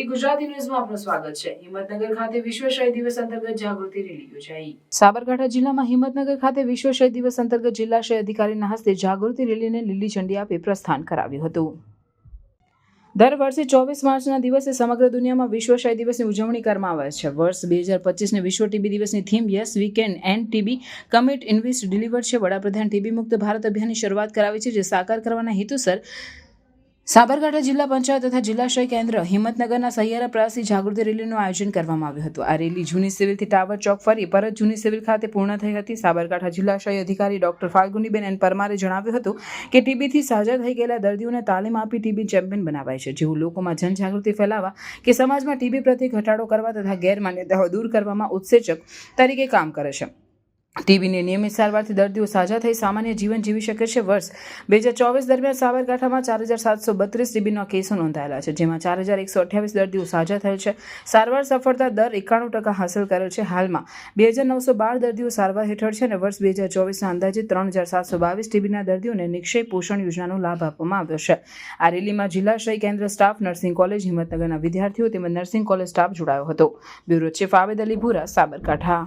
DD Gujarati ન્યૂઝમાં આપનું સ્વાગત છે। હિંમતનગર ખાતે વિશ્વ શહીદ દિવસ અંતર્ગત જાગૃતિ રેલી યોજાઈ। સાબરકાંઠા જિલ્લામાં હિંમતનગર ખાતે વિશ્વ શહીદ દિવસ અંતર્ગત જિલ્લા શહીદ અધિકારીના હસ્તે જાગૃતિ રેલીને લીલી ઝંડી આપી પ્રસ્થાન કરાવ્યું હતું। દર વર્ષે 24 માર્ચના દિવસે સમગ્ર દુનિયામાં વિશ્વ શહીદ દિવસની ઉજવણી કરવામાં આવે છે। વર્ષ 2025ને વિશ્વ ટીબી દિવસની theme yes we can and TB commit invest deliver છે। વડાપ્રધાન ટીબી મુક્ત ભારત અભિયાનની શરૂઆત કરાવી છે, જે સાકાર કરવાના હેતુસર સાબરકાંઠા જિલ્લા પંચાયત તથા જિલ્લાશય કેન્દ્ર હિંમતનગરના સહિયારા પ્રયાસથી જાગૃતિ રેલીનું આયોજન કરવામાં આવ્યું હતું। આ રેલી જૂની સિવિલથી ટાવર ચોક ફરી પરત જૂની સિવિલ ખાતે પૂર્ણ થઈ હતી। સાબરકાંઠા જિલ્લાશય અધિકારી ડોક્ટર ફાલ્ગુનીબેન એન પરમારે જણાવ્યું હતું કે ટીબીથી સાજા થઈ ગયેલા દર્દીઓને તાલીમ આપી ટીબી ચેમ્પિયન બનાવાય છે, જેવું લોકોમાં જનજાગૃતિ ફેલાવવા કે સમાજમાં ટીબી પ્રત્યે ઘટાડો કરવા તથા ગેરમાન્યતાઓ દૂર કરવામાં ઉત્સેચક તરીકે કામ કરે છે। ટીબીની નિયમિત સારવારથી દર્દીઓ સાજા થઈ સામાન્ય જીવન જીવી શકે છે। વર્ષ 2024 દરમિયાન સાબરકાંઠામાં 4732 ટીબીના કેસો નોંધાયેલા છે, જેમાં 4128 દર્દીઓ સાજા થયેલ છે। સારવાર સફળતા દર 91% હાંસલ કરેલ છે। હાલમાં 2912 દર્દીઓ સારવાર હેઠળ છે અને વર્ષ 2024ના અંદાજે 3722 ટીબીના દર્દીઓને નિક્ષય પોષણ યોજનાનો લાભ આપવામાં આવ્યો છે। આ રેલીમાં જિલ્લાશય કેન્દ્ર સ્ટાફ, નર્સિંગ કોલેજ હિંમતનગરના વિદ્યાર્થીઓ તેમજ નર્સિંગ કોલેજ સ્ટાફ જોડાયો હતો। બ્યુરો ચીફ આવેદ અલી ભૂરા, સાબરકાંઠા।